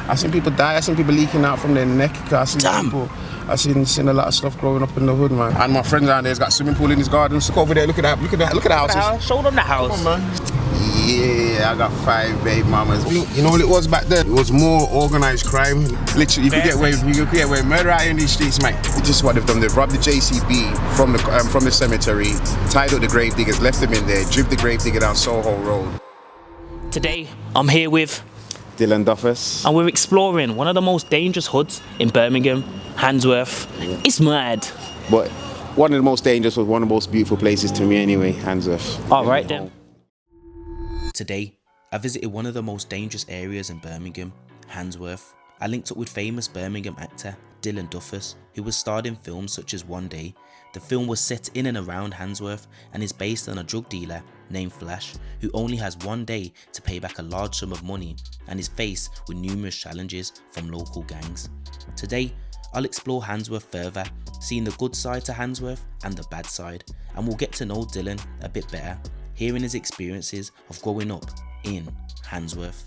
I've seen people die. I've seen people leaking out from their neck. I've seen a lot of stuff growing up in the hood, man. And my friend down there's got a swimming pool in his garden. So go over there, look at that, look at the houses. Show them the house. Come on, man. Yeah, I got 5 baby mamas. You know what it was back then? It was more organised crime. Literally, you could get away with murder out in these streets, mate. This is what they've done. They've robbed the JCB from the cemetery, tied up the grave diggers, left them in there, driven the grave digger down Soho Road. Today, I'm here with Dylan Duffus. and we're exploring one of the most dangerous hoods in Birmingham, Handsworth. It's mad. But one of the most dangerous was one of the most beautiful places to me anyway, Handsworth. All right then. Today, I visited one of the most dangerous areas in Birmingham, Handsworth. I linked up with famous Birmingham actor Dylan Duffus, who was starred in films such as One Day. The film was set in and around Handsworth and is based on a drug dealer named Flash, who only has one day to pay back a large sum of money and is faced with numerous challenges from local gangs. Today, I'll explore Handsworth further, seeing the good side to Handsworth and the bad side, and we'll get to know Dylan a bit better, hearing his experiences of growing up in Handsworth.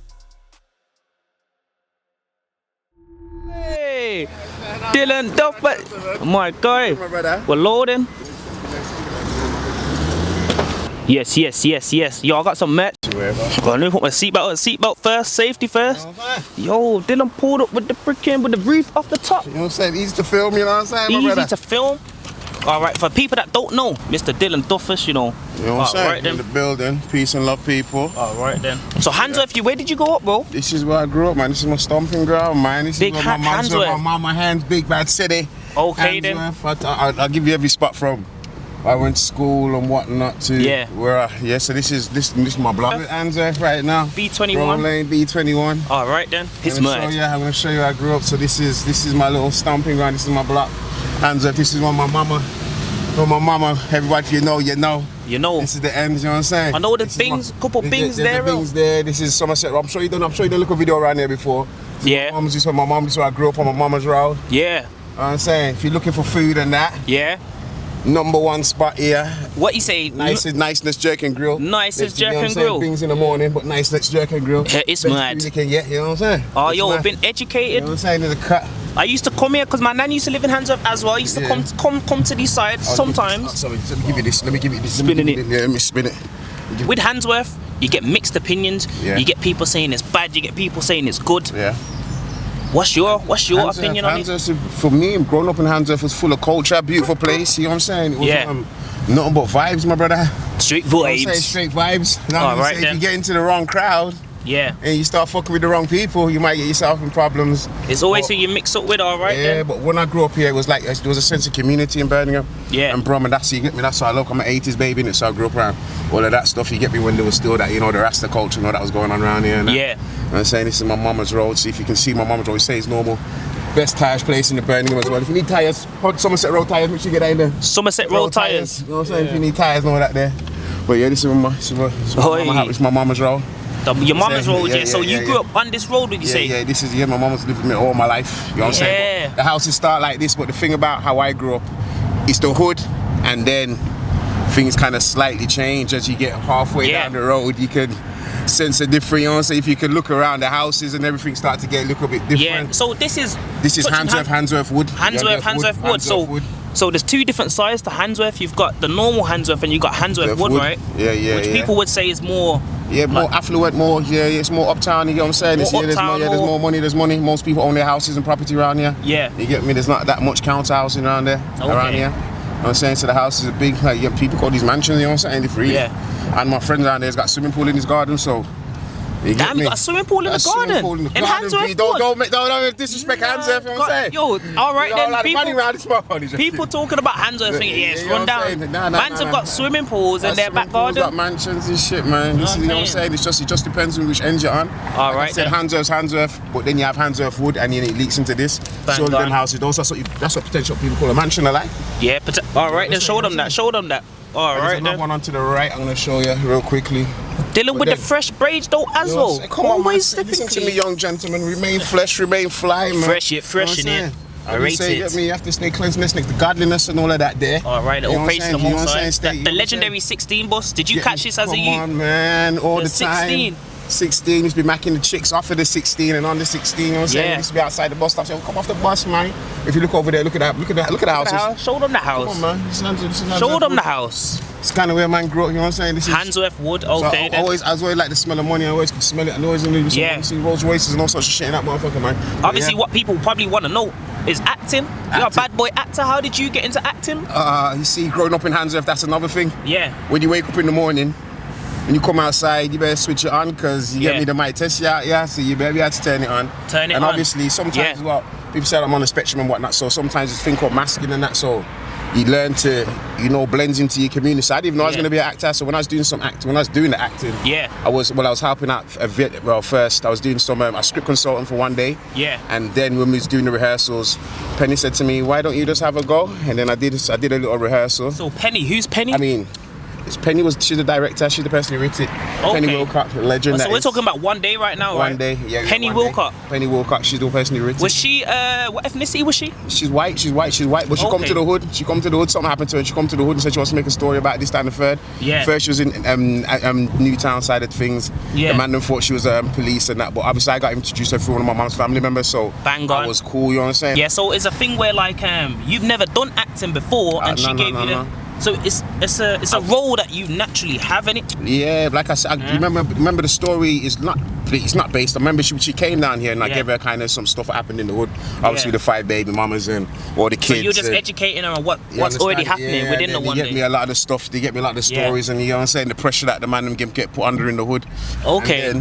Hey, Dylan Duffus. My guy, we're loading. Yes. Yo, I got some merch. Let me put my seatbelt on. Seatbelt first, safety first. Yo, Dylan pulled up with the roof off the top. You know what I'm saying? Easy to film, you know what I'm saying, my brother? Easy to film. Alright, for people that don't know, Mr. Dylan Duffus, you know. You know what I'm saying? Right, in the building, peace and love, people. Alright then. So Handsworth, where did you grow up, bro? This is where I grew up, man. This is my stomping ground, man. This Big is where my mama hands, big bad city. Okay Handsworth. Then. I'll give you every spot from. I went to school and whatnot to where so this is my block. Handsworth right now. B21. Roll Lane, B21. Alright then. It's mad. I'm gonna show you where I grew up. So this is my little stomping ground. This is my block. Handsworth. This is where my mama. Everybody, if you know. You know. This is the end, you know what I'm saying? I know the bings, couple bings there. The bings there. This is Somerset. I'm sure you done a little video around there before. This is where I grew up on my mama's road. Yeah. You know what I'm saying? If you're looking for food and that. Yeah. #1 spot here. What you say? Niceness jerk and grill. Niceness jerk and grill. Things in the morning, but niceness jerk and grill. Yeah, it's mad. You can get, you know what I'm saying? Oh, yo, I've been educated. You know what I'm saying? There's a cut. I used to come here because my nan used to live in Handsworth as well. I used to come to these sides sometimes. Sorry, let me give you this. Let me give you this. Spinning it. Yeah, let me spin it. With Handsworth, you get mixed opinions. Yeah. You get people saying it's bad. You get people saying it's good. Yeah. What's your opinion on it? For me, growing up in Handsworth was full of culture, beautiful place. You know what I'm saying? It was, nothing but vibes, my brother. Straight vibes. You know straight vibes. You know what I'm saying? If you get into the wrong crowd, and you start fucking with the wrong people, you might get yourself in problems. It's always who you mix up with, alright then. Yeah, but when I grew up here, it was like, there was a sense of community in Birmingham. Yeah. And Brum, and that's, you get me, that's how I look. I'm an 80s baby, and so I grew up around all of that stuff. You get me, when there was still that, you know, the Rasta culture and all that was going on around here. And yeah. And I'm saying this is my mama's road, see if you can see my mama's road, say it's normal. Best tyres place in the Birmingham as well. If you need tyres, Somerset Road tyres, make sure you get that in there. Somerset Road tyres. You know what I'm saying? If you need tyres and all that there. But yeah, this is my mama's road. Your mama's road, yeah. So you grew up on this road, would you say? Yeah, this is, my mama's lived with me all my life. You know what I'm saying? But the houses start like this, but the thing about how I grew up, it's the hood, and then things kind of slightly change as you get halfway down the road. You could sense a different, you know what I'm saying? If you could look around the houses and everything start to get a little bit different. Yeah, so this is Handsworth Wood. Handsworth Wood. So there's two different sides to Handsworth. You've got the normal Handsworth and you've got Handsworth Wood, right? Yeah. Which people would say is more... Yeah, more affluent, it's more uptown, you know what I'm saying? There's more money, there's money. Most people own their houses and property around here. Yeah. You get me? There's not that much council housing around here. You know what I'm saying? So the houses are big, like people call these mansions, you know what I'm saying? They're free. Yeah. And my friend down there's got a swimming pool in his garden, so... You got a swimming pool in the garden? In Handsworth? Don't disrespect Handsworth, you know what I'm saying? Yo, alright then, people talking about Handsworth thinking, yes, run down. Mans have got swimming pools in their back garden. Got mansions and shit, man. You know what I'm saying? It just depends on which end you're on. Alright. Like I said Handsworth, but then you have Handsworth Wood and then it leaks into this. So them houses, that's what potential people call a mansion, I like. Yeah, alright then, show them that. Alright then. Another one onto the right, I'm going to show you real quickly. Dealing with the fresh braids though as well. Come on, man. Listen to me, young gentleman. Remain fresh, remain fly, man. Fresh in it. I rate it. You have to stay cleanliness, the godliness and all of that there. Alright, all praise to the Most High. The legendary 16 bus. Did you catch this as a youth? Come on, man. All the time. 16. 16, used to be macking the chicks off of the 16 and on the 16, you know what I'm saying? Yeah. We used to be outside the bus stop saying, come off the bus, man. If you look over there, look at the houses. Show them the house. Come on, man. Show them the house. It's kind of where man grew up, you know what I'm saying? This is Handsworth Wood, so okay. I always like the smell of money. I always could smell it. I always knew see Rolls Royces and all sorts of shit in that motherfucker, man. But obviously, what people probably want to know is acting. You're a bad boy actor. How did you get into acting? You see, growing up in Handsworth, that's another thing. Yeah. When you wake up in the morning, when you come outside, you better switch it on because you get me, they might test you out, yeah, so you better be able to turn it on. And obviously, sometimes well, people say I'm on the spectrum and whatnot, so sometimes it's a thing called masking and that, so you learn to, blend into your community. So I didn't even know I was going to be an actor, so when I was doing the acting, I was helping out first I was doing some, a script consultant for one day, and then when we was doing the rehearsals, Penny said to me, why don't you just have a go? And then I did a little rehearsal. So Penny, who's Penny? I mean, she's the director, she's the person who wrote it. Okay. Penny Wilcock, the legend. So we're talking about One Day right now, right? One Day, yeah. Penny Wilcock. Penny Wilcock, she's the person who wrote it. Was she, what ethnicity was she? She's white, but she come to the hood, something happened to her, and she come to the hood and said she wants to make a story about this, that and the third. Yeah. First she was in Newtown side of things. Yeah. The man thought she was police and that, but obviously I got introduced her through one of my mom's family members, so that was cool, you know what I'm saying? Yeah, so it's a thing where like, you've never done acting before, and she gave you the... So it's a role that you naturally have in it. Yeah, like I said, remember the story is not based. I remember she came down here and I gave her kind of some stuff that happened in the hood. Obviously the 5 baby mamas and all the kids. So you're just educating her on what's already happening within the one day. They get me a lot of the stuff. They get me a lot of the stories, and you know what I'm saying, the pressure that the man get put under in the hood. Okay.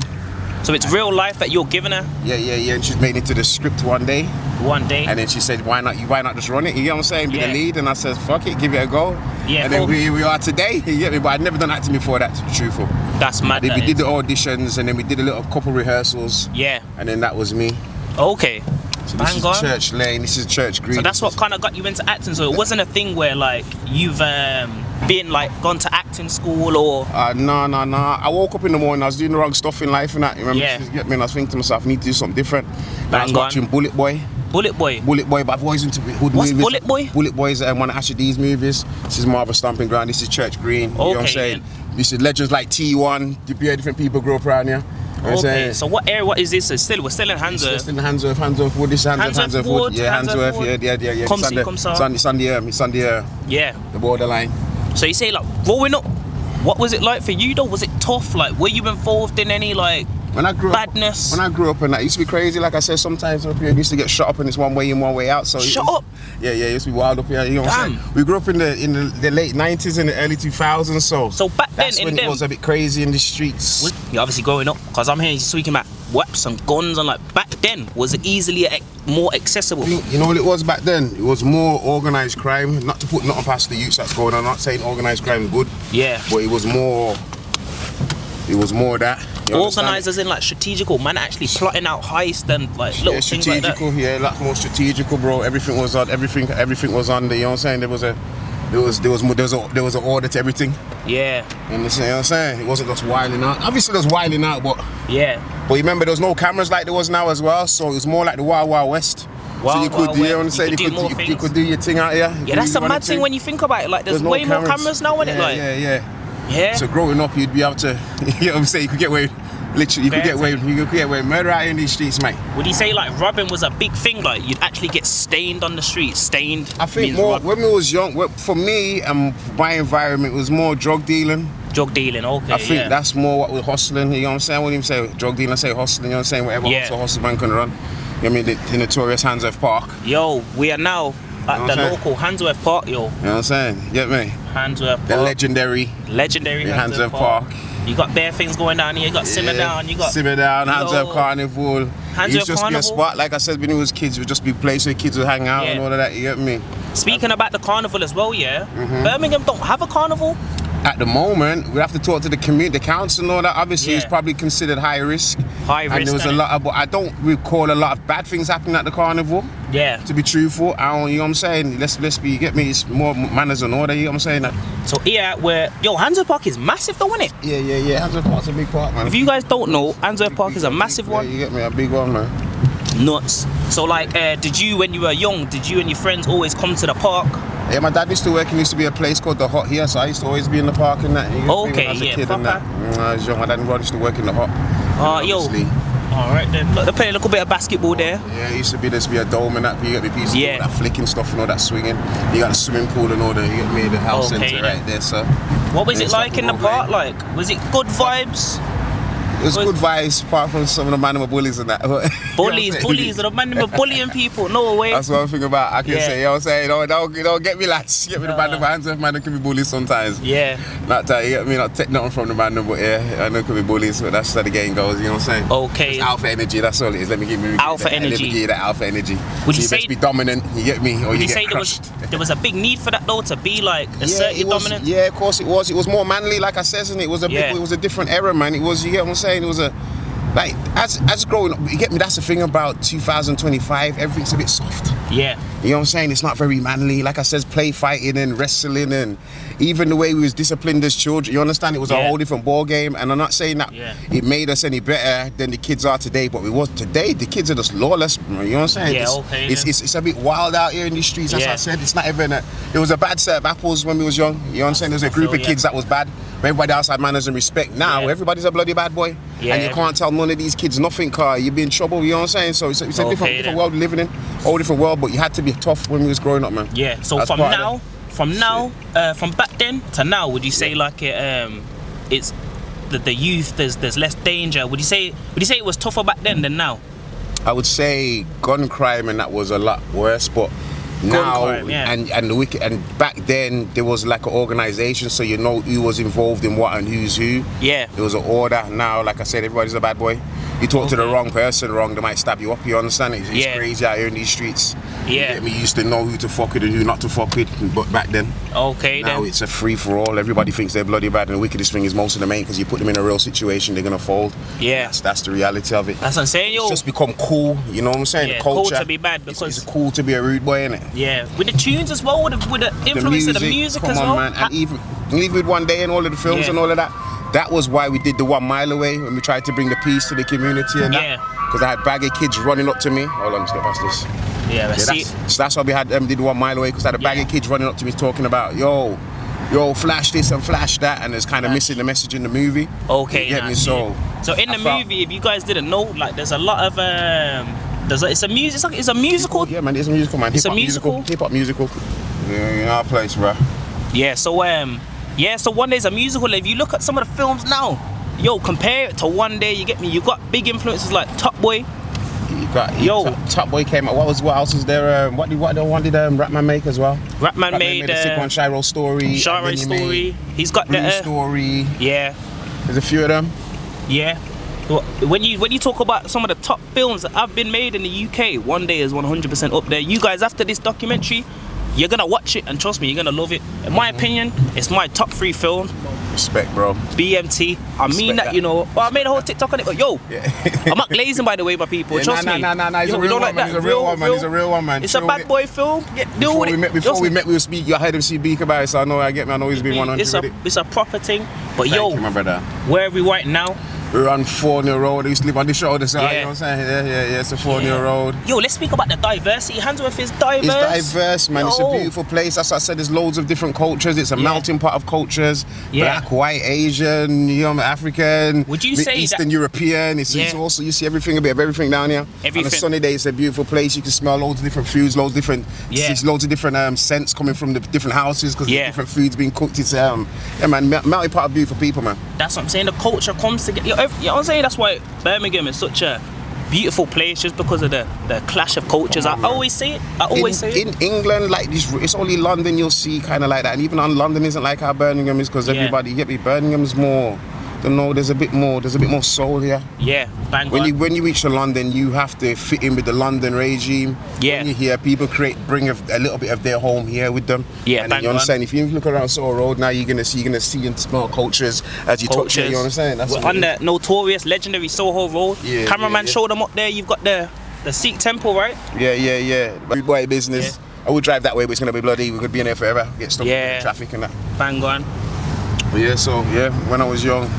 So it's real life that you're giving her? Yeah. And she's made it to the script one day. And then she said, why not just run it? You know what I'm saying? Be the lead. And I said, fuck it, give it a go. Yeah. And then we are today. You get me? But I'd never done acting before that, to be truthful. That's mad. We did the auditions, and then we did a couple rehearsals. Yeah. And then that was me. Okay. So this is Church Lane, this is Church Green. So that's what kind of got you into acting. So it wasn't a thing where like you've been like gone to acting school or... No. I woke up in the morning, I was doing the wrong stuff in life and that. You remember? Yeah. You get me? And I was thinking to myself, I need to do something different. And I was watching Bullet Boy. Bullet Boy, but I've always into hood movies. What's Bullet Boy? Bullet Boy is one of Asher D's movies. This is more of a stomping ground. This is Church Green. You know what I'm saying? This is legends like T1. Different people grow up around here. Okay, so what area? What is this? We're still in Handsworth. It's still in Handsworth Wood. This is Handsworth Wood. Yeah, Handsworth. Yeah. It's on the borderline. So you say like growing up, what was it like for you though? Was it tough? Like, were you involved in any like badness? When I grew up, and that used to be crazy. Like I said, sometimes up here used to get shot up, and it's one way in, one way out. So shut up. Yeah, it used to be wild up here. You know what I'm saying? We grew up in the late 90s and the early 2000s. So back then, it was a bit crazy in the streets. You're obviously growing up, because I'm hearing you speaking about weapons and guns, and like back then, was it easily more accessible? You know what it was back then? It was more organised crime. Not to put nothing past the youths that's going on. I'm not saying organised crime is good. Yeah. But it was more that. Organised as in like strategical, man, actually plotting out heist and like little things like that. Yeah, lots more strategical, bro. Everything was on. Everything was on. You know what I'm saying? There was an order to everything. Yeah. You know what I'm saying? It wasn't just wilding out. Obviously, there was wilding out, but But remember, there was no cameras like there was now as well, so it was more like the Wild Wild West. So you could do your thing out here. Yeah, that's a mad thing when you think about it. Like, there's way more cameras now, isn't it? Like, yeah. So growing up, you'd be able to, you know what I'm saying? You could get away. Literally, you could get away murder out in these streets, mate. Would you say like robbing was a big thing? Like you'd actually get stained on the street, stained? I think more when we was young. For me, my environment was more drug dealing. Drug dealing, okay. I think that's more what we're hustling. You know what I'm saying? I wouldn't even say drug dealing. I say hustling. You know what I'm saying? Whatever hustle man can run. You know what I mean? The notorious Handsworth Park. Yo, we are now at the local Handsworth Park, yo. You know what I'm saying? Get me? Handsworth Park. The legendary Handsworth Park. You got bare things going down here. You got Simmer Down. You got Simmer Down, Handsworth Carnival. It used to be a spot, like I said, when we was kids, it would just be a place where kids would hang out and all of that. You get me? Speaking about the carnival as well, Birmingham don't have a carnival. At the moment, we have to talk to the community, the council and all that. Obviously, it's probably considered high risk. And there was a lot of, but I don't recall a lot of bad things happening at the carnival. Yeah. To be truthful, I don't, you know what I'm saying? Let's be, you get me? It's more manners and order, you know what I'm saying? So here, Handsworth Park is massive though, isn't it? Yeah. Handsworth Park's a big park, man. If you guys don't know, Handsworth Park is a massive one. Yeah, you get me? A big one, man. Nuts. So like, did you, when you were young, did you and your friends always come to the park? Yeah, my dad used to work. There used to be a place called the Hot here, so I used to always be in the park and that. Okay, when I was a kid and that. When I was young, my dad used to work in the Hot. Yo. Alright then. Look, they're playing a little bit of basketball there. Yeah, it used to be a dome and that. You get me, piece of all that flicking stuff and all that swinging. You got the swimming pool and all that. You get me, the health centre right there, so. What was it like in the park? Like, was it good vibes? It was good vibes, apart from some of the man who were bullies and that. Bullies, the man who were bullying people, no way. That's what I'm thinking about. I can say, you know what I'm saying? Don't get me lads. Get me the man, the Handsworth man who can be bullies sometimes. Yeah. Not that, you get me, not take nothing from the man, but yeah, I know it could be bullies, but that's how the game goes, you know what I'm saying? Okay. It's alpha energy, that's all it is. Let me give you alpha energy. Let me give you that alpha energy. Would you so say you best be dominant, you get me, or you get say crushed. there was a big need for that though, to be like assertive dominant? Yeah, of course it was. It was more manly, like I said, and it was it was a different era, man. It was, you get what I'm saying? It was a, like, as growing up, you get me, that's the thing about 2025, everything's a bit soft. Yeah. You know what I'm saying? It's not very manly. Like I said, play fighting and wrestling and even the way we was disciplined as children. You understand? It was a whole different ball game. And I'm not saying that it made us any better than the kids are today, but we was today. The kids are just lawless. You know what I'm saying? Yeah, it's a bit wild out here in the streets. As I said, it's not even there was a bad set of apples when we was young. You know what I'm saying? There was a group of kids that was bad. Everybody else had manners and respect. Now everybody's a bloody bad boy, and you can't tell none of these kids nothing, car. You'd be in trouble. You know what I'm saying? So it's a different world we're living in, whole different world. But you had to be tough when we was growing up, man. Yeah. So That's from back then to now, would you say like it's the youth? There's less danger. Would you say it was tougher back then than now? I would say gun crime and that was a lot worse, but. Now and the wicked, and back then there was like an organisation, so you know who was involved in what and who's who. Yeah. There was an order. Now, like I said, everybody's a bad boy. You talk to the wrong person wrong, they might stab you up. You understand? It's crazy out here in these streets. Yeah. We used to know who to fuck with and who not to fuck with, but back then. Okay. Now it's a free for all. Everybody thinks they're bloody bad, and the wickedest thing is most of them ain't, because you put them in a real situation, they're gonna fold. Yeah. That's the reality of it. That's what I'm saying, yo. It's just become cool. You know what I'm saying? Yeah, the culture. Cool to be bad because it's cool to be a rude boy, innit? Yeah. With the tunes as well, with the influence of the music as well. Man. And even with One Day and all of the films and all of that. That was why we did the 1 Mile Away, when we tried to bring the peace to the community and that. Because I had baggy kids running up to me. Hold on, let's get past this. That's why we had did 1 Mile Away, because I had the baggy kids running up to me talking about, yo, flash this and flash that, and it's kind of missing the message in the movie. Okay. You get me? So in the movie, if you guys didn't know, like there's a lot of it's a musical. Yeah, man, it's a musical, man. It's a musical. Hip hop musical. Yeah, in our place, bro. Yeah. So so One Day's a musical. If you look at some of the films now, yo, compare it to One Day. You get me? You got big influences like Top Boy. Top Boy came out. What else is there? What did Rapman make as well? Rapman made the Sick One Shiro Story. He's got the Story. Yeah. There's a few of them. Yeah. When you talk about some of the top films that have been made in the UK, One Day is 100% up there. You guys, after this documentary, you're gonna watch it, and trust me, you're gonna love it. In my opinion, it's my top 3 film. Respect, bro. BMT. I mean that, you know. I made a whole TikTok on it, but yo, I'm not glazing, by the way, my people. Trust me. Nah. He's a real one, man. He's a real one, man. He's a real one, man. It's a bad boy film. Before we met, we were speaking. I heard him speak about it, so I know he's been 100 with it. It's a proper thing. But Thank you, my brother. Where are we right now? We're on 4-Neil Road. I used to live on the shoulder, so you know what I'm saying? Yeah, it's a 4-Neil Road. Yo, let's speak about the diversity. Handsworth is diverse. It's diverse, man. It's a beautiful place. As I said, there's loads of different cultures. It's a melting pot of cultures. Black, white, Asian, African, would you say Eastern European. It's also, you see a bit of everything down here. On a sunny day, it's a beautiful place. You can smell loads of different foods, loads of different scents coming from the different houses, because there's different foods being cooked. It's melting pot of beautiful people, man. That's what I'm saying. The culture comes together. You know what I'm saying? That's why Birmingham is such a beautiful place, just because of the clash of cultures. I always say it. In England, like this, it's only London you'll see kind of like that, and even London isn't like how Birmingham is, because everybody, you get me, Birmingham's more. Don't know. There's a bit more soul here. Yeah, bang on. When you reach to London, you have to fit in with the London regime. Yeah. When you hear people bring a little bit of their home here with them. Yeah, and bang you understand? On. If you look around Soho Road now, you're gonna see and smell cultures as you touch it. You understand? That's on the notorious, legendary Soho Road. Yeah. Cameraman showed them up there. You've got the Sikh temple, right? Yeah. Big boy business. Yeah. I would drive that way, but it's gonna be bloody. We could be in there forever. Get stuck in the traffic and that. Bang on. But when I was young,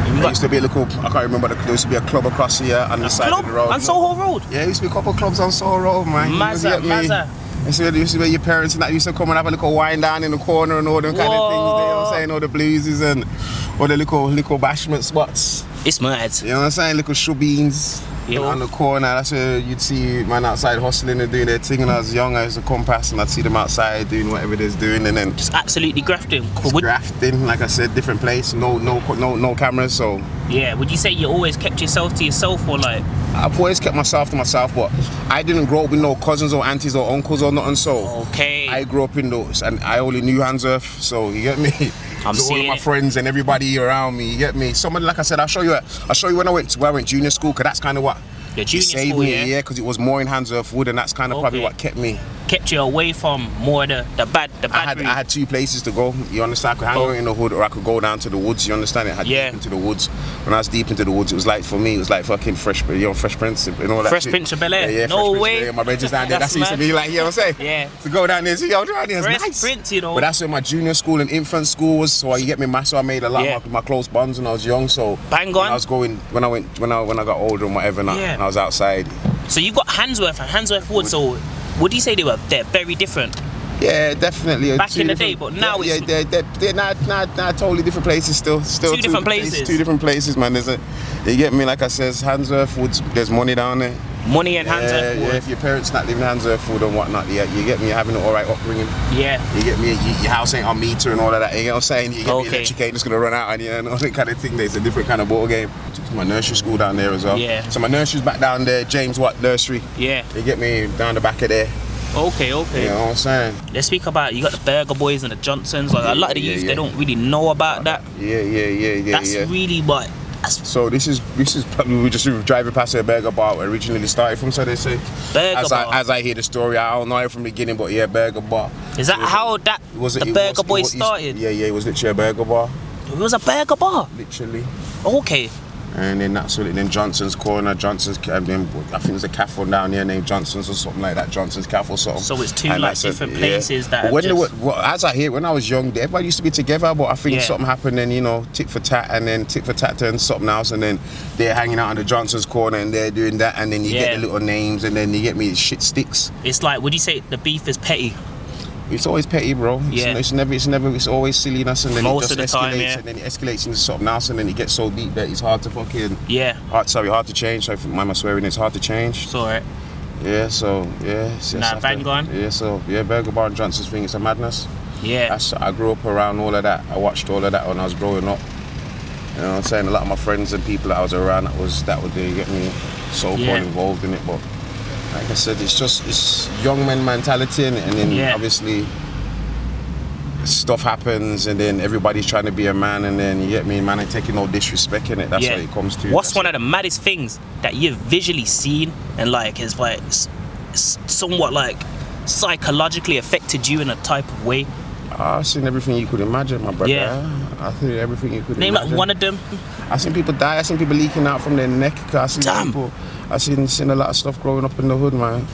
there used to be I can't remember, there used to be a club across here on the side of the road. On Soho Road? Yeah, there used to be a couple of clubs on Soho Road, man. Mazza. And so there used to be your parents and that used to come and have a little wine down in the corner and all them kind of things, you know what I'm saying? All the blueses and all the little bashment spots. It's mad. You know what I'm saying? Little shubbeens on the corner. That's where you'd see man outside hustling and doing their thing. And I was young, I used to come past and I'd see them outside doing whatever they're doing, and then Just absolutely grafting. grafting, like I said, different place, no cameras. So Yeah, would you say you always kept yourself to yourself, or like? I've always kept myself to myself, but I didn't grow up with no cousins or aunties or uncles or nothing. So Okay. I grew up in those, and I only knew Handsworth. So you get me. I'm So all of seeing my it. friends and everybody around me, you get me. Somebody, like I said, I'll show you when I went junior school, because that's kind of what Your junior saved school, me, yeah? because it was more in Handsworth Wood, and that's kind of probably Okay. what kept me. Kept you away from more the bad I route. had two places to go. You understand? I could hang out in the hood, or I could go down to the woods. You understand? I had Yeah. deep into the woods. When I was deep into the woods, it was like, for me, it was like fucking Fresh Prince and all that. Fresh shit. Prince of Bel-Air? Yeah, No Fresh Prince, way. yeah, my bed's down there. That's That's used to mad. be like, you know what I'm saying? Yeah. To go down there, see, yo, down there, it's Fresh nice. Prince, you know. But that's where my junior school and infant school was. So you get me, so I made a lot of my close bonds when I was young. So Bang when on. I was going, when I got older and whatever, and Yeah. I was outside. So you got Handsworth and Handsworth Wood. So would you say they're very different? Yeah, definitely. Back Two in the day, different- but now it's- they're not totally different places. Still Two different places. Two different places, man. You get me? Like I says, Handsworth Woods. There's money down there. Money and Handsworth Yeah. Wood. If your parents not living Handsworth Wood and whatnot, you get me. You're having an alright upbringing. Yeah. You get me? Your house ain't on meter and all of that. You know what I'm saying? You get me? Okay. Electric ain't just gonna run out on you and all that kind of thing. There's a different kind of ball game. Took my nursery school down there as well. Yeah. So my nursery's back down there. James Watt Nursery. Yeah. You get me? Down the back of there. Okay. You know what I'm saying? Let's speak about, you got the Burger Boys and the Johnsons. Like a lot of the youth, yeah. they don't really know about that. Yeah. That's really what. So this is probably, we were just driving past a burger bar where it originally started from, so they say. Burger bar. As I hear the story, I don't know it from the beginning, but yeah, burger bar. Is that how the Burger Boys started? Yeah, it was literally a burger bar, It was a burger bar. literally. Okay. And then that's it. Then Johnson's Corner, Johnson's, and then I think there's a cafe down there named Johnson's or something like that. Johnson's Cafe or something. So it's two And like that's different yeah. places that. But Have as I hear, when I was young, everybody used to be together. But I think Yeah. something happened, and tit for tat, and then tit for tat turned something else, and then they're hanging out on the Johnson's Corner, and they're doing that, and then you get Yeah. the little names, and then you get me shit sticks. It's like, would you say the beef is petty? It's always petty, bro. Yeah. It's always silliness, and then Most it of just the time, escalates, yeah. and then it escalates into something else, and then it gets so deep that it's hard to fucking Yeah. hard to change. So mind my swearing, it's hard to change. It's alright. Yeah, so yeah. It's Nah, bang on. Yeah, so yeah, Burger Bar and Johnson's thing, it's a madness. Yeah. I grew up around all of that. I watched all of that when I was growing up. You know what I'm saying? A lot of my friends and people that I was around that would get me so-called Yeah. involved in it. But like I said, it's young men mentality, and then Yeah. obviously stuff happens, and then everybody's trying to be a man, and then you get me, man, ain't taking no disrespect in it. That's what it comes to. What's one of the maddest things that you've visually seen and like is like somewhat like psychologically affected you in a type of way? I've seen everything you could imagine, my brother. Yeah. I've seen everything you could Name imagine. like one of them. I've seen people die. I've seen people leaking out from their neck. I've seen Damn. people. I've seen a lot of stuff growing up in the hood, man.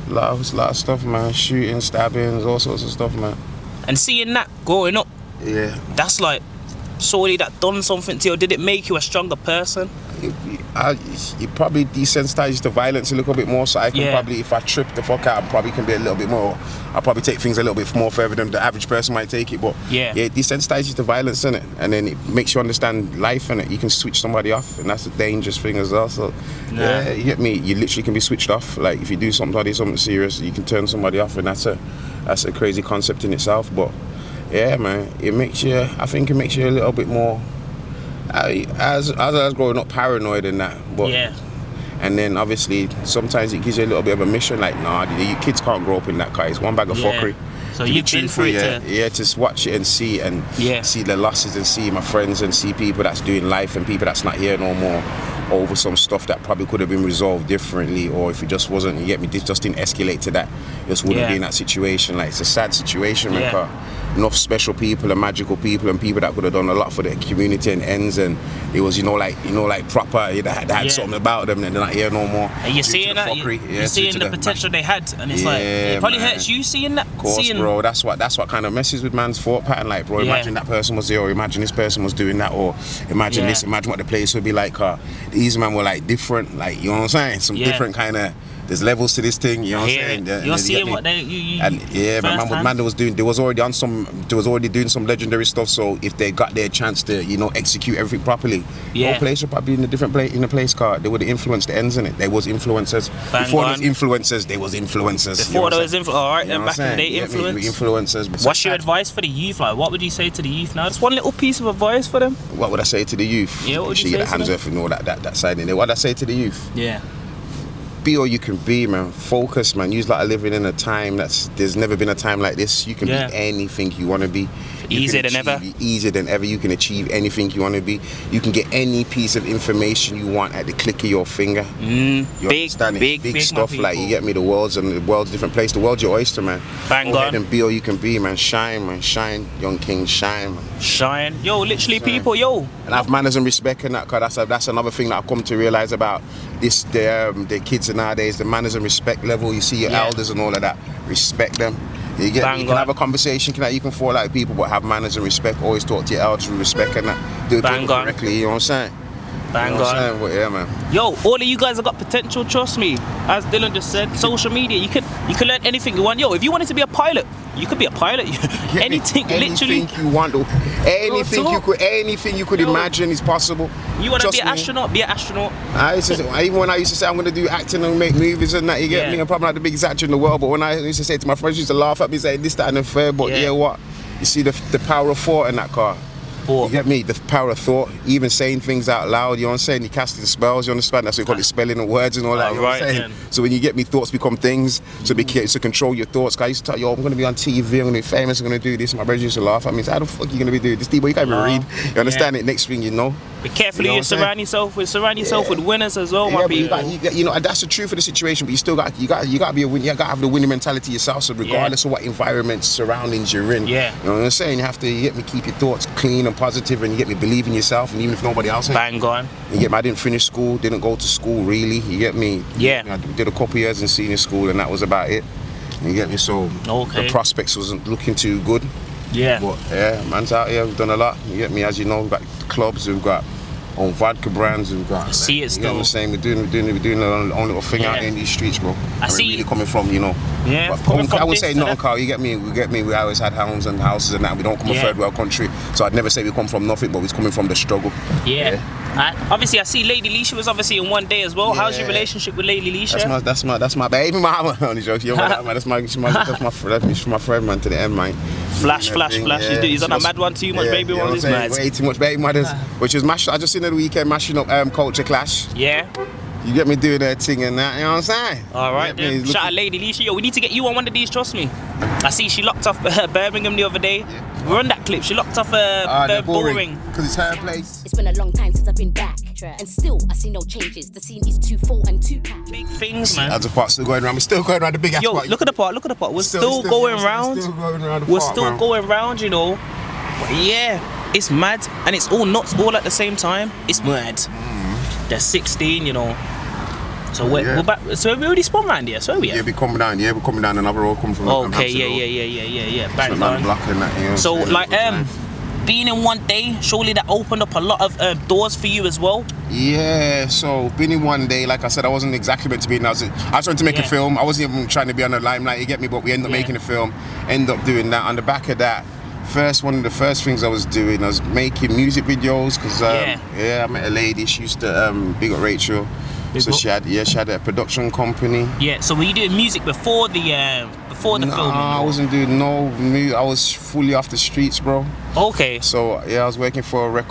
A lot of stuff, man. Shooting, stabbings, all sorts of stuff, man. And seeing that growing up, Yeah. that's like somebody that done something to you. Did it make you a stronger person? You probably desensitized to violence a little bit more, so I can probably, if I trip the fuck out, I probably can be a little bit more. I'll probably take things a little bit more further than the average person might take it. But it desensitizes to violence, innit? And then it makes you understand life, innit? You can switch somebody off, and that's a dangerous thing as well. So yeah, you get me. You literally can be switched off. Like if you do something serious, you can turn somebody off, and that's a crazy concept in itself. But yeah, man, I think it makes you a little bit more. As I was growing up, paranoid and that, but and then obviously sometimes it gives you a little bit of a mission, like you kids can't grow up in that car. It's one bag of fuckery. So you've been through it to watch it and see see the losses and see my friends and see people that's doing life and people that's not here no more over some stuff that probably could have been resolved differently, or if it just wasn't, you get me, this just didn't escalate to that, just wouldn't be in that situation. Like it's a sad situation, man. Enough special people and magical people and people that could have done a lot for the community and ends, and it was like proper, they had something about them, and they're not here no more. And you're seeing that, you're seeing the potential they had, and it's like it probably hurts you seeing that. Of course, bro. That's what kind of messes with man's thought pattern. Like, bro, imagine that person was there, or imagine this person was doing that, or imagine this, imagine what the place would be like. These men were like different, like, you know what I'm saying? Some different kind of. there's levels to this thing. You know what I'm saying? You're seeing what they man was already doing some legendary stuff. So if they got their chance to, you know, execute everything properly, no place should probably in a different place in a place card. They would have influenced the ends in it. There was influencers. Before there was influencers, there was influencers. Before there was alright, then back in the day, influencers. What's your advice for the youth? Like, what would you say to the youth now? Just one little piece of advice for them. What would I say to the youth? Yeah, what would you say to them? Handsworth and all that side in there. What would I say to the youth? Yeah. Be all you can be, man. Focus, man. You're like living in a time there's never been a time like this. You can be anything you want to be. Easier than ever. Easier than ever. You can achieve anything you want to be. You can get any piece of information you want at the click of your finger. Big stuff. Like, you get me. The world's a different place. The world's your oyster, man. Bang Go on. ahead and be all you can be, man. Shine, man. Shine, young king. Shine, man. Shine. Yo, literally, Shine. people, yo. And have manners and respect in that, cause that's another thing that I've come to realize about this. The kids nowadays, the manners and respect level. You see your elders and all of that. Respect them. You get me? You can have a conversation, you can fall like people, but have manners and respect. Always talk to your elders with respect and that. Do it correctly, you know what I'm saying? Bang on. But yeah, man. Yo, all of you guys have got potential, trust me. As Dylan just said, social media, you can learn anything you want. Yo, if you wanted to be a pilot, you could be a pilot. Anything literally you want, anything you could imagine is possible. You want to be an astronaut? Be an astronaut. Even when I used to say I'm going to do acting and make movies and that, you get me? I'm probably not the biggest actor in the world, but when I used to say to my friends, used to laugh at me saying this, that, and the third. But yeah, what? You see the power of thought in that car. You get me? The power of thought, even saying things out loud, you know what I'm saying? You casting spells, you understand? That's what we call it, spelling and words and all that, you know what I'm saying? So when you get me, thoughts become things, so control your thoughts. Cause I used to tell you, I'm going to be on TV, I'm going to be famous, I'm going to do this. My brothers used to laugh at me, how the fuck are you going to be doing this? You can't even read, you understand it? Next thing you know. Be careful who you surround yourself with winners as well, my people. You know, that's the truth of the situation, but you still got to be a winner. You got to have the winning mentality yourself, so regardless of what environment, surroundings you're in. You know what I'm saying? You have to, you get me, keep your thoughts clean and positive, and you get me, believe in yourself, and even if nobody else ain't. Bang on. You get me, I didn't finish school, didn't go to school really, you get me? I did a couple years in senior school and that was about it. You get me? So the prospects wasn't looking too good. But man's out here, we've done a lot. You get me? As you know, we've got clubs, we've got own vodka brands, we've got. I see it still. You know what I'm saying? We're doing our own little thing out here in these streets, bro. I see. Really coming from, you know. I would say nothing, Carl. You get me? We always had homes and houses and that. We don't come from a third world country, so I'd never say we come from nothing, but we're coming from the struggle. Obviously, I see Lady Leisha was obviously in one day as well. How's your relationship with Lady Leisha? That's my baby mama. Only joking. That's my friend, man. To the end, man. Flash. He's on a mad one. Too much baby mothers, man. Way too much baby mothers, which is I just seen the weekend mashing up Culture Clash. You get me doing that thing and that, you know what I'm saying? Alright then, shout out Lady Leisha. Yo, we need to get you on one of these, trust me. I see she locked off Birmingham the other day. We're on that clip, she locked off Boring. Because it's her place. It's been a long time since I've been back. And still, I see no changes. The scene is too full and too packed. Big things, man. That's the part still going around. We're still going around the big ass part. Yo, look at the part. We're still going round. We're still going round, you know. But yeah, it's mad. And it's all nuts all at the same time. It's mad. They're 16, you know. So we're back. So we already spawned round here. So we're coming down. We're coming down. Another road coming from. Okay, yeah. Bang on. Block and that, you know, so like being in one day, surely that opened up a lot of doors for you as well. Yeah. So being in one day, like I said, I wasn't exactly meant to be in. I was trying to make a film. I wasn't even trying to be on the limelight. You get me? But we ended up making a film. End up doing that. On the back of that, one of the first things I was doing, I was making music videos because I met a lady. She used to big up Rachel. So she had a production company. Yeah. So were you doing music before the filming? I wasn't doing no music. I was fully off the streets, bro. Okay. So I was working for a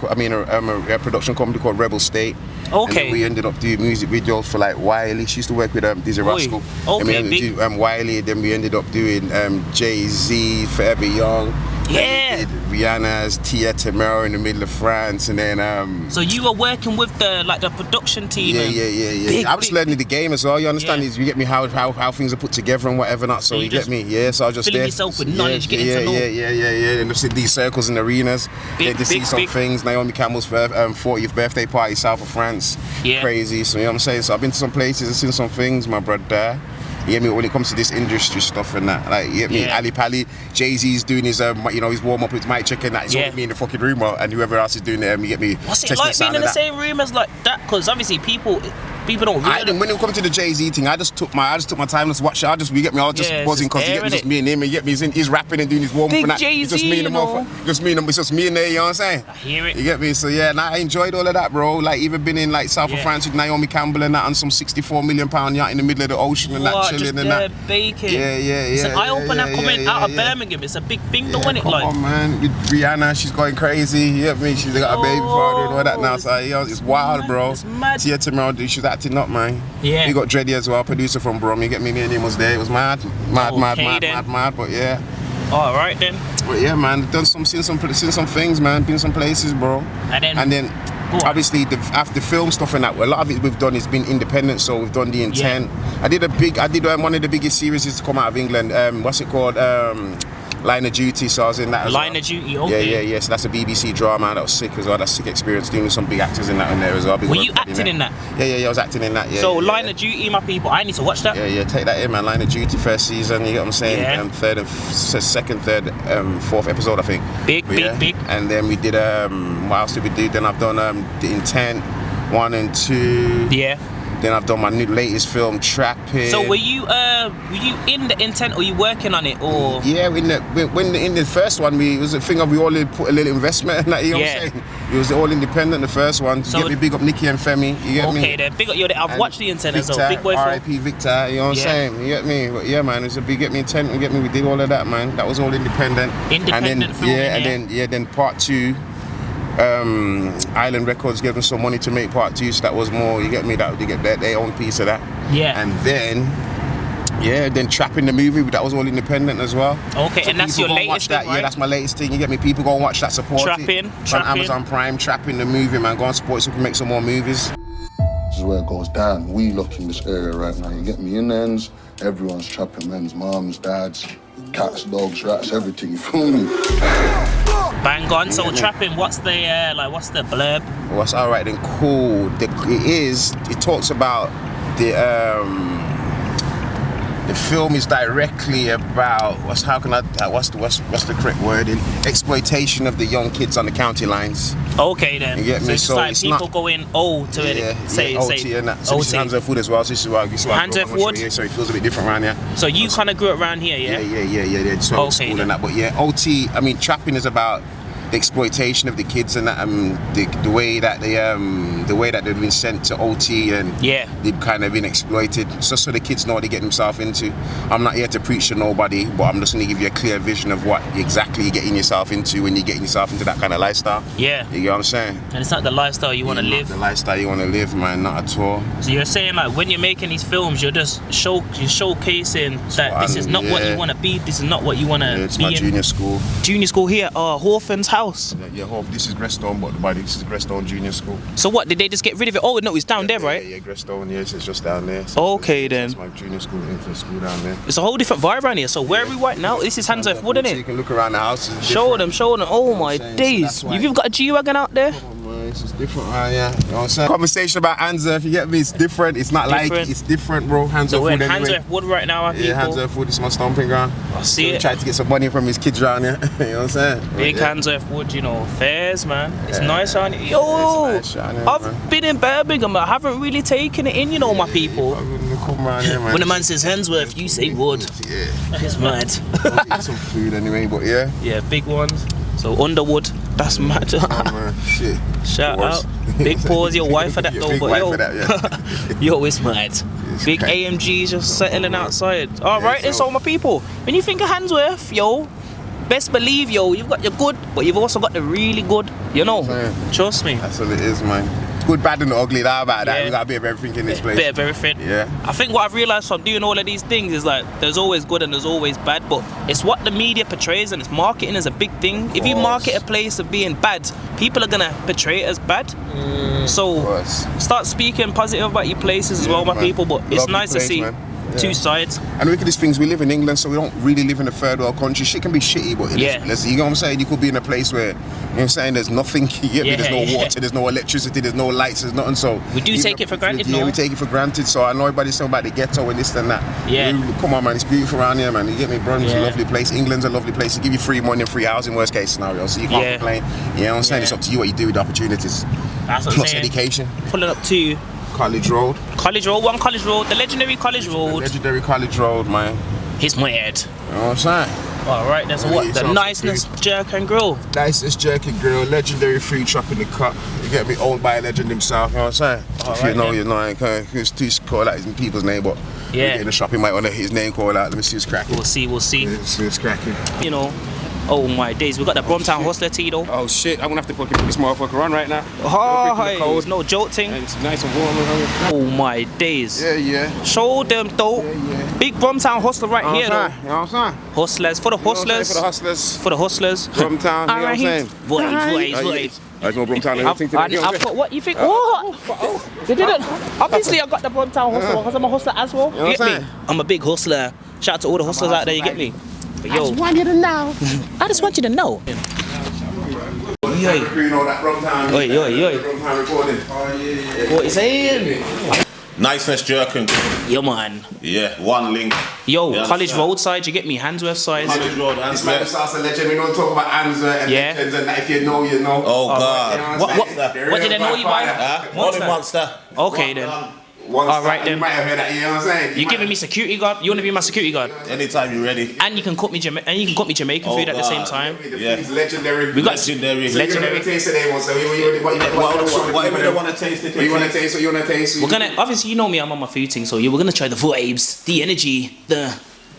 production company called Rebel State. Okay. And we ended up doing music videos for like Wiley. She used to work with Dizzy Rascal. Okay. And we ended up doing Wiley. Then we ended up doing Jay-Z, Forever Young. Yeah. Rihanna's Tia Tamera in the middle of France, and then So you were working with the production team. Yeah. I was learning the game as well. You understand? You get me how things are put together and whatever not. So you get me. Yeah. So I was just filling there. yourself with knowledge, getting to know. Yeah. And just in these circles and arenas, to see some things. Naomi Campbell's 40th birthday party, south of France. Yeah. Crazy. So you know what I'm saying. So I've been to some places and seen some things, my brother. You get me? When it comes to this industry stuff and that, like, you get me? Ali Pali, Jay-Z's doing his his warm up with mic check and that. He's with me in the fucking room, and whoever else is doing it, you get me? What's it like being in the same room as like that? Because obviously people, People don't I realize. didn't, when it come to the Jay-Z thing, I just took my time to watch it. You get me, I was just Yeah, buzzing it's because just you get me, there, just me and him, and you get me, he's rapping and doing his warm up Big and that. Jay-Z, It's just me and him, you know. just me and him, it's just me and there, you know what I'm saying? I hear it. You get me? So yeah, and I enjoyed all of that, bro. Like even been in like south of France with Naomi Campbell and that on some £64 million yacht in the middle of the ocean and that, What, chilling just and there that. baking. Yeah. It's an eye-opener yeah, coming out of yeah. Birmingham. It's a big thing, though, Yeah, isn't it? come Like, on, man. With Rihanna, she's going crazy. You get me? She's got a baby father and all that now. So it's wild, bro. It's mad. Tia tomorrow, she's acting up, man. Yeah. You got Dreddy as well, producer from Brum. You get me? Me and him was there. It was mad. But yeah. all right then. But yeah, man. Seen some things, man. Been some places, bro. And then go on. obviously after film stuff and that, a lot of it we've done has been independent. So we've done The Intent. I did one of the biggest series to come out of England. What's it called? Line of Duty, so I was in that as well. Line of Duty, okay. Yeah, so that's a BBC drama, that was sick as well, that's a sick experience, doing with some big actors in that in there as well. Were you acting in that? Yeah, I was acting in that, yeah. So Line of Duty, my people, I need to watch that. Yeah, take that in, man. Line of Duty, first season, you get what I'm saying? Yeah. Second, third, fourth episode, I think. Big. And then we did, what else did we do? Then I've done The Intent 1 and 2. Yeah. Then I've done my latest film, Trapping. So were you in The Intent, or were you working on it, or? Yeah, in the first one, it was a thing of we all put a little investment in that, you know what I'm saying? It was all independent, the first one. So, you get me, big up Nikki and Femi, you get me? Okay, then, big up, I've watched The Intent as well, Victor, big boy. R.I.P. Victor, you know what I'm saying? You get me? But yeah, man, it's a big get me Intent, you get me? We did all of that, man. That was all independent. Independent film, then part 2. Island Records gave them some money to make part 2, so that was more, you get me, that they get their own piece of that. Yeah. And then Trapping the movie, that was all independent as well. Okay, so and that's your latest thing, right? Yeah, that's my latest thing, you get me? People go and watch that, support Trapping. It's on Amazon Prime, Trapping the movie, man. Go and support it so we can make some more movies. This is where it goes down. We look in this area right now. You get me? In ends, everyone's trapping men's moms, dads, cats, dogs, rats, everything. You feel me? Bang on. So Trapping, what's the blurb? What's alright then? Cool. It talks about the film is directly about what's the correct wording? Exploitation of the young kids on the county lines. Okay then. You get me? So it's like people going O to it. Say OT and that. So this is Handsworth Wood as well. So this is why Handsworth Wood. So it feels a bit different around here. So you kind of grew up around here, yeah? Yeah. Just went to school and that. But yeah, OT. I mean, Trapping is about the exploitation of the kids and that, the way that they've been sent to OT and they've kind of been exploited, so the kids know what they get themselves into. I'm not here to preach to nobody, but I'm just going to give you a clear vision of what exactly you're getting yourself into when you're getting yourself into that kind of lifestyle. Yeah. You get what I'm saying? And it's not the lifestyle you want to live. The lifestyle you want to live, man, not at all. So you're saying like when you're making these films, you're just showcasing that this is not what you want to be. This is not what you want to be. It's my junior school. Junior school here, Hawthorne's house. Yeah, this is Grestone, but this is Grestone Junior School. So what, did they just get rid of it? Oh no, it's down there, right? Yeah, Grestone, yes, it's just down there. So okay then. It's my junior school, infant school down there. It's a whole different vibe around here. So where are we right now? This is Handsworth Wood, isn't it? So you can look around the house. Show them. Oh my days. You've got a G-Wagon out there? It's just different around here. You know what I'm saying? Conversation about Handsworth, you get me? It's different. It's not like it's different, bro. Handsworth so we're in Wood Handsworth Wood right now, our people. Yeah, Handsworth Wood is my stomping ground. I see it. Tried to get some money from his kids around here. You know what I'm saying? Big Handsworth Wood, fairs, man. It's nice around here. Yo, nice here, I've been in Birmingham, but I haven't really taken it in, my people. Come around here, man. When a man says Handsworth, you say Wood. Yeah. It's mad. Eat some food anyway, but yeah. Yeah, big ones. So Underwood, that's mad. Shit. Shout out. Big pause, your wife for that though, but yo, it's mad. Big AMGs just settling outside. Alright, then, so my people, when you think of Handsworth, best believe, you've got your good, but you've also got the really good, Trust me. That's what it is, man. Good, bad, and the ugly. That about that. We got a bit of everything in this place. Bit of everything. Yeah. I think what I've realised from doing all of these things is like there's always good and there's always bad, but it's what the media portrays, and it's marketing is a big thing. If you market a place of being bad, people are gonna portray it as bad. So start speaking positive about your places as well, my people. But it's nice to see two sides. And look at these things, we live in England, so we don't really live in a third world country. Shit can be shitty, but you know what I'm saying? You could be in a place where, there's nothing, there's no water, there's no electricity, there's no lights, there's nothing, so... We do take it for granted, Yeah, we take it for granted, so I know everybody's talking about the ghetto and this and that. Yeah. Come on, man, it's beautiful around here, man. You get me? Birmingham's a lovely place, England's a lovely place. They give you free money and free housing, worst case scenario, so you can't complain. You know what I'm saying? It's up to you what you do with the opportunities. That's what Plus I'm saying. education. Pulling up to College Road. College Road, one College Road, the legendary College Road. Legendary College Road, man. He's my head. You know what I'm saying? Alright, there's what? The Niceness Jerk and Grill. Nicest Jerk and Grill, legendary food shop in the cut. You get me, owned by a legend himself, you know what I'm saying? If you know, you know, I can't call out his people's name, but yeah. in the shop, he might want his name called out. Let me see what's cracking. We'll see. Let's see what's cracking. You know, oh my days, we got the Bromtown Hustler tea though. Oh shit, I'm gonna have to fucking put this motherfucker on right now. Oh, it's no joke thing. It's nice and warm. Oh my days. Yeah. Show them though. Yeah. Big Bromtown Hustler right here though. You know what I'm saying? Hustlers, for the hustlers. For the hustlers. Bromtown, you know what I'm saying? Vibes. I just know Bromtown. I've got what you think? What? They didn't. Obviously, I got the Bromtown Hustler because I'm a hustler as well. You get me? I'm a big hustler. Shout out to all the hustlers out there. You get me? But yo, I just want you to know. I just want you to know. What you saying? Niceness Jerk and Yo, man. yeah, one link. Yo, College Roadside, you get me? Handsworth side. College Road, This man is a legend. We don't talk about Handsworth and legends and that. If you know, you know. Oh God. What did I know you by? Monster. Okay then. Alright then. You might have heard that, you know what I'm saying? You giving me security guard? You want to be my security guard? Anytime you're ready. And you can cook me Jamaican food at the same time. Yeah. He's legendary. We got legendary. So you're gonna taste today, one. So Whatever they want to taste, what you want to taste, what you want to taste. We're gonna, obviously you know me, I'm on my food thing, so we're gonna try the vibes, the energy, the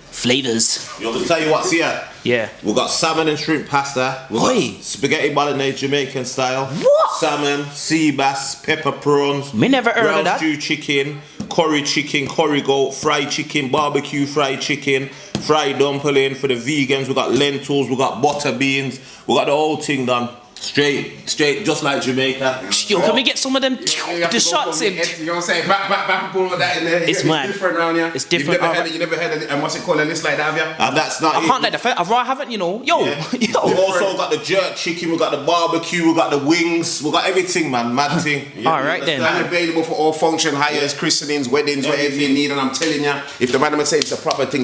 flavors. Yo, to tell you what's here. Yeah. We got salmon and shrimp pasta. We got spaghetti bolognese Jamaican style. What? Salmon, sea bass, pepper prawns. Me never heard of that. Stew chicken, curry goat, fried chicken, barbecue fried chicken, fried dumpling for the vegans. We got lentils, we got butter beans, we got the whole thing done. Straight, just like Jamaica. Yo, can we get some of them the shots in? You know what I'm saying? Back pull that in there. It's mad. Different around here. It's different. You never heard of what's it called, a list like that, have you? And that's not I can't let the fact. I haven't, you know. Yo. We also got the jerk chicken, we got the barbecue, we got the wings, we got everything, man. Mad thing. Alright then. And available for all function hires, christenings, weddings, whatever you need. And I'm telling you, if the man say it's the proper thing,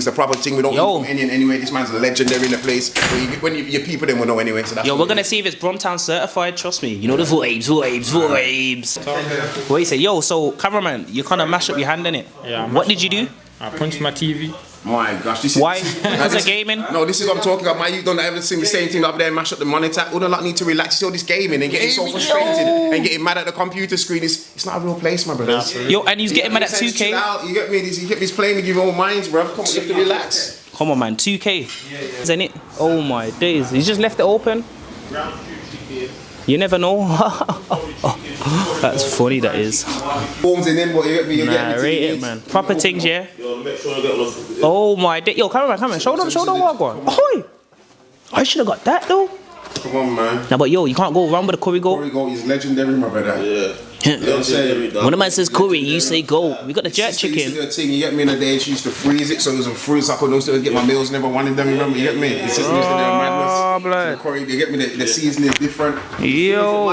we don't need from any anyway. This man's legendary in the place. When your people them will know anyway. So that's yo, we're gonna see if it's Bromtown certified. Trust me. You know the vibes. What you say? Yo, so cameraman, you kind of mash up your hand in it. Yeah. What did you do? I punched my TV. My gosh, this is why? Because of gaming? No, this is what I'm talking about. My youth don't ever see the same thing up there and mash up the monitor. All the lot need to relax. You see all this gaming and getting so frustrated and getting mad at the computer screen. It's not a real place, my brothers. Yo, and he's getting mad at 2K. You get me? You get me playing with your own minds, bro. Come on, you have to relax. Come on, man. 2K. Isn't it? Oh my days. He just left it open. You never know. That's funny, that is. Forms in them, but you get me? Rate it, man. Proper things, yeah. Oh my day. Yo, cameraman. Show them what I got. Ahoy! I should have got that though. Come on, man. Nah, but yo, you can't go wrong with the curry goat. Curry goat is legendary, my brother. Yeah. When a man says curry, you say goat. We got the jerk chicken. You get me in the day, she used to freeze it so it was a fruit so I could also get my meals, never wanted them, remember? You get me? It's just madness. Curry, you get me? The seasoning is different. Yo,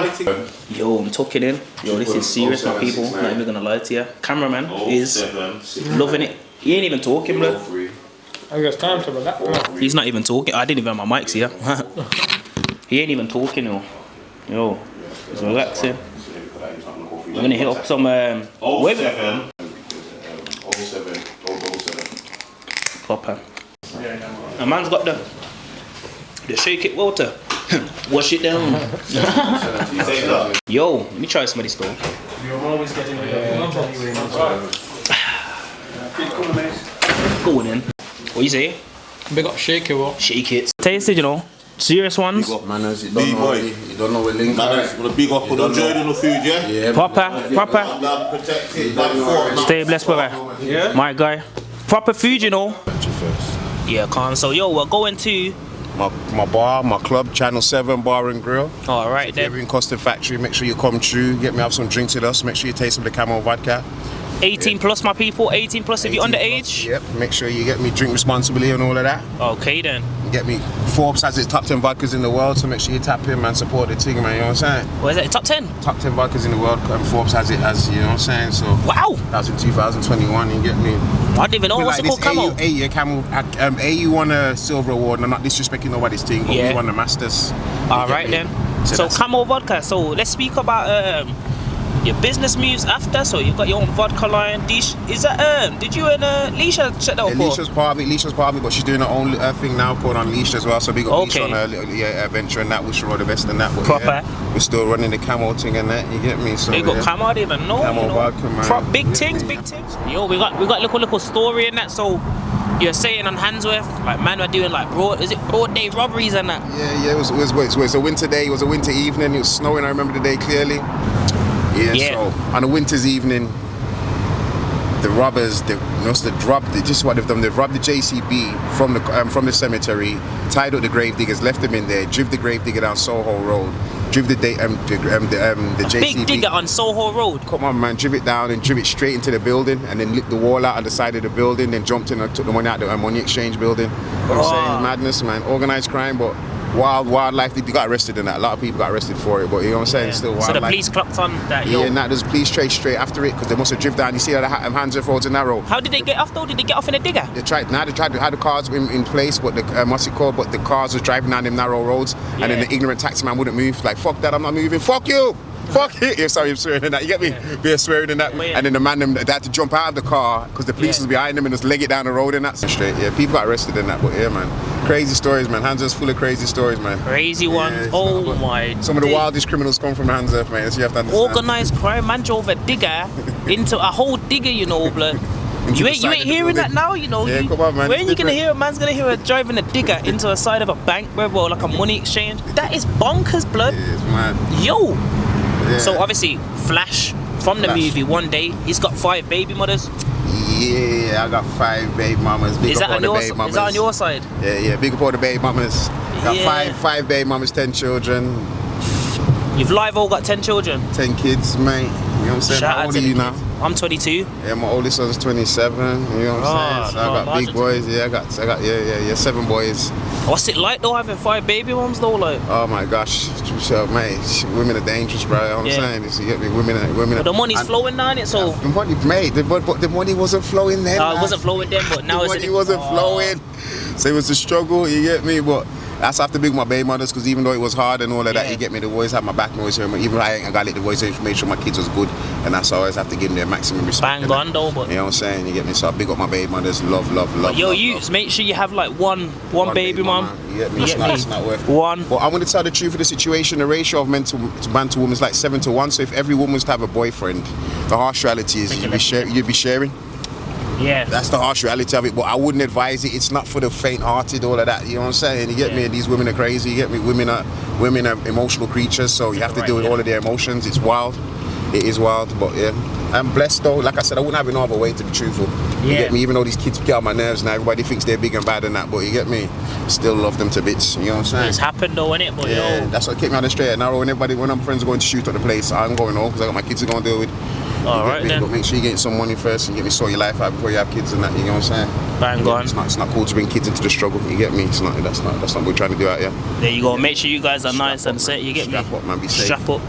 I'm tucking in. Yo, this is serious, my people. Not even gonna lie to you. Cameraman is loving it. He ain't even talking, bro. I guess time to relax. He's not even talking. I didn't even have my mics here. He ain't even talking, yo. He's relaxing. We're gonna hit up some Proper. A man's got the shake it water. Wash it down. Yo, let me try some of this though. You're always getting Go on in. What you say? Big up shake it, what? Shake it. Tasted, you know. Serious ones. Manners, you don't know where link. Manners, with a big up on the journey on the food, yeah? Yeah. Proper. Stay blessed, brother. Yeah. My guy. Proper food, you know. Yeah, calm. So, yo, we're going to my bar, my club, Channel 7 Bar and Grill. all right then. Every in Costa Factory. Make sure you come through. Get me have some drinks with us. Make sure you taste some of the Camel vodka. 18 plus, my people. 18 plus if you're underage. Yep. Make sure you get me drink responsibly and all of that. Okay then. Get me. Forbes has its top 10 vodkas in the world, so make sure you tap him and support the team, man. You know what I'm saying? What is it? Top 10? Top 10 vodkas in the world, and Forbes has it as, you know what I'm saying? So Wow. that was in 2021. You get me? I didn't even know. What's it called? Camel? AU won a silver award. I'm not disrespecting nobody's team, but we won the Masters. All right then. So that's Camel vodka. So let's speak about your business moves after, so you've got your own vodka line. Is that did you and Leisha check that out? Leisha's part of it. Leisha's part of it, but she's doing her own thing now called Unleashed as well. So we got Leisha on her little venture and that. Wish her all the best and that. But proper. Yeah, we're still running the camo thing and that. You get me? So they got camo. I didn't even know. Camo vodka, man. Big things. Yo, we got little story in that. So you're saying on Handsworth, like man, we're doing like broad day robberies and that. Yeah. It was a winter day. It was a winter evening. It was snowing. I remember the day clearly. Yeah. So on a winter's evening, the robbers, they've robbed the JCB from the cemetery, tied up the grave diggers, left them in there, driv the grave digger down Soho Road, driv the JCB. Big digger on Soho Road. Come on, man, driv it down and driv it straight into the building, and then lit the wall out on the side of the building, then jumped in and took the money out the money exchange building. You know what I'm saying? Madness, man. Organised crime, but wildlife. They got arrested in that. A lot of people got arrested for it, but you know what I'm saying? It's still wildlife. So the police clocked on that. Yo. Yeah, and there's police straight after it because they must have driven down. You see how the Handsworth roads are narrow. How did they get off though? Did they get off in a digger? They tried to have the cars in place, but what's it called? But the cars was driving down them narrow roads, and then the ignorant taxi man wouldn't move. Like, fuck that, I'm not moving. Fuck you. Fuck it. Yeah, sorry, I'm swearing in that. You get me? Yeah, swearing in that. And then the man, they had to jump out of the car because the police was behind them and just leg it down the road and that's straight. Yeah, people got arrested in that. But yeah, man, crazy stories, man. Handsworth's full of crazy stories, man. Crazy ones. Oh my. Some of the wildest criminals come from Handsworth, man. So you have to understand. Organised crime. Man drove a digger into a whole digger, you know, blood. You ain't hearing that now, you know. Yeah, come on, man. When you gonna hear a man's gonna hear a driving a digger into a side of a bank, bro, or like a money exchange? That is bonkers, blood. Yeah, it's mad. Yo. Yeah. So obviously, Flash from the movie One Day, he's got 5 baby mothers. Yeah, I got 5 baby mamas. Big Is that on your side? Yeah. Big up all the baby mamas. Got five baby mamas, 10 children. You've live all got 10 children. 10 kids, mate. You know what I'm saying? How old are you now? I'm 22. Yeah, my oldest son's 27. You know what I'm saying? So I got big boys. Yeah, I got 7 boys. What's it like though having 5 baby moms though? Like, oh my gosh, mate, women are dangerous, bro. You know what I'm saying? You get me? Women. But the money's flowing down it, so. The money, mate, but the money wasn't flowing then. It wasn't flowing then, but now the money wasn't flowing. So it was a struggle. You get me? But that's after big my baby mothers, because even though it was hard and all of that, you get me, the boys have my back, always hear me. Even I ain't got to let the boys make sure my kids was good, and that's why I always have to give them their maximum respect. Bang on though, but you know what I'm saying? You get me? So I big up my baby mothers, love. But yo, make sure you have like one baby mom. You get me? It's not worth it. One. But I'm going to tell the truth of the situation. The ratio of man to woman is like 7 to 1. So if every woman was to have a boyfriend, the harsh reality is you'd be sharing. Yeah. That's the harsh reality of it, but I wouldn't advise it. It's not for the faint-hearted, all of that. You know what I'm saying? You get me? These women are crazy. You get me? Women are emotional creatures, so you have to deal with all of their emotions. It's wild. It is wild, but yeah. I'm blessed though. Like I said, I wouldn't have it no other way, to be truthful. You get me? Even though these kids get on my nerves now, everybody thinks they're big and bad and that, but you get me? Still love them to bits. You know what I'm saying? It's happened though, innit? But yeah, that's what kept me on the straight and narrow. When I'm friends are going to shoot at the place, I'm going home because I got my kids to go and deal with. Alright then. But make sure you get some money first and sort your life out before you have kids and that, you know what I'm saying? Bang on. It's not cool to bring kids into the struggle, you get me? That's not what we're trying to do out here. There you go, make sure you guys are nice and set, you get me? Strap up, man, be safe. Strap up.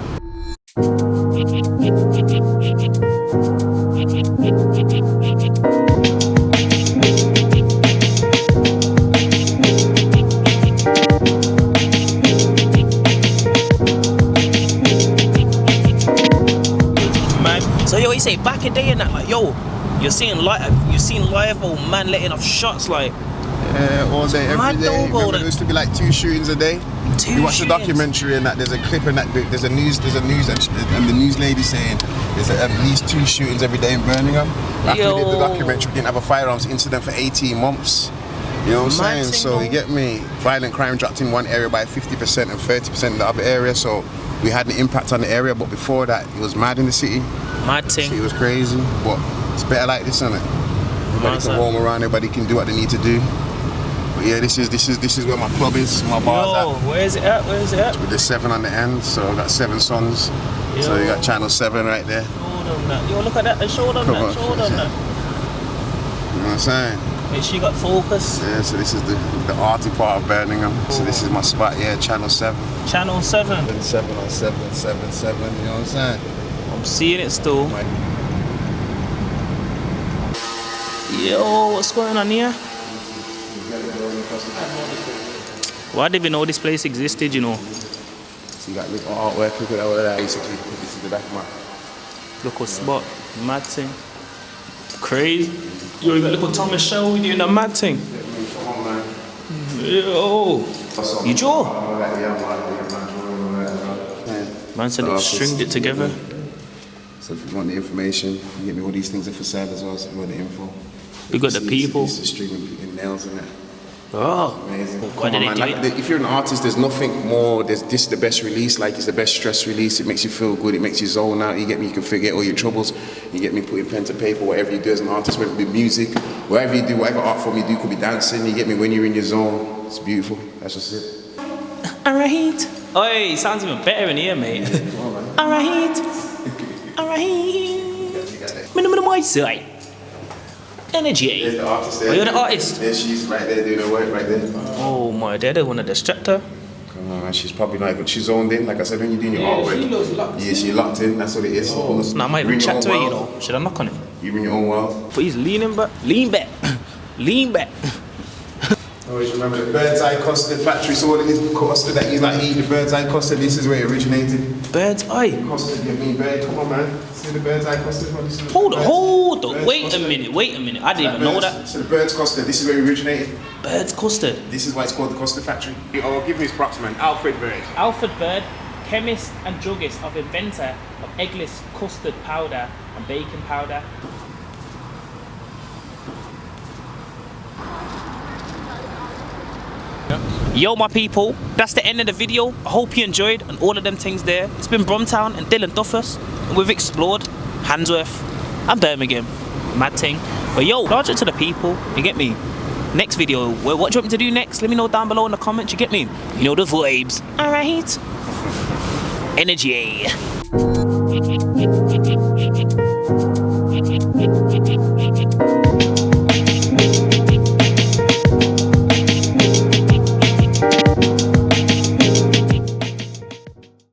So yo, you say back in day and that, like yo, you've seen live old man letting off shots like. Yeah, all day, every day. Remember, there used to be like 2 shootings a day. You watch the documentary and that. There's a clip and that. There's a news and the news lady saying there's at least 2 shootings every day in Birmingham. After we did the documentary, we didn't have a firearms incident for 18 months. You know what I'm saying? So you get me. Violent crime dropped in one area by 50% and 30% in the other area. So we had an impact on the area, but before that, it was mad in the city. Mad thing. It was crazy, but it's better like this, isn't it? Everybody can roam around. Everybody can do what they need to do. But yeah, this is where my club is, my bar's at. Where is it at? With the 7 on the end, so I got 7 sons. Yo. So you got channel 7 right there. Show them that. Yo, look at that. Show them that. Show them that. You know what I'm saying? Make sure you got focus. Yeah, so this is the arty part of Birmingham. So this is my spot, channel 7. Channel 7? 7 on 7, 7, 7, you know what I'm saying? I'm seeing it still. Yo, what's going on here? Well, I didn't even know this place existed, you know. So you got little artwork, look at all of that. Basically, this is the back of Local spot, mad thing. Crazy. You already got little Thomas Show, we doing a mad thing. Yo. You draw? Man said it stringed it together. So if you want the information, you get me all these things are for sale as well, so if you want the info. We got the people. It's the stringing nails in it. Oh, amazing. Why did they do it? If you're an artist, there's nothing more. This is the best release. Like, it's the best stress release. It makes you feel good. It makes you zone out. You get me. You can forget all your troubles. You get me. Putting pen to paper. Whatever you do as an artist, whether it be music, whatever you do, whatever art form you do, could be dancing. You get me. When you're in your zone, it's beautiful. That's just it. Alright. Oh, it sounds even better in here, mate. Alright. Alright. Minimum my side. Energy. There's the artist there. Are you the artist? Yeah, she's right there doing her work right there. Oh my, they don't want to distract her. Come on, she's probably not, but she's zoned in. Like I said, when you're doing your artwork. She looks locked. Yeah, she's locked in. That's what it is. Oh, now I might even chat to her, you know. Should I knock on it? You're in your own world. But he's leaning back. Lean back. Lean back. Always remember the bird's eye custard factory. So what it is, custard that you like eat, the bird's eye custard. This is where it originated. Bird's eye. Custard, you mean bird? Come on, man. See the bird's eye custard? Hold on. Wait a minute. I didn't even know that. So the bird's custard. This is where it originated. Bird's custard. This is why it's called the custard factory. Oh, give me his props, man. Alfred Bird. Alfred Bird, chemist and druggist of inventor of eggless custard powder and baking powder. Yo, my people, that's the end of the video. I hope you enjoyed and all of them things there. It's been Bromtown and Dylan Duffus, and we've explored Handsworth and Birmingham. Mad thing. But yo, larger to the people, you get me? Next video, what do you want me to do next? Let me know down below in the comments, you get me? You know the vibes. Alright. Energy.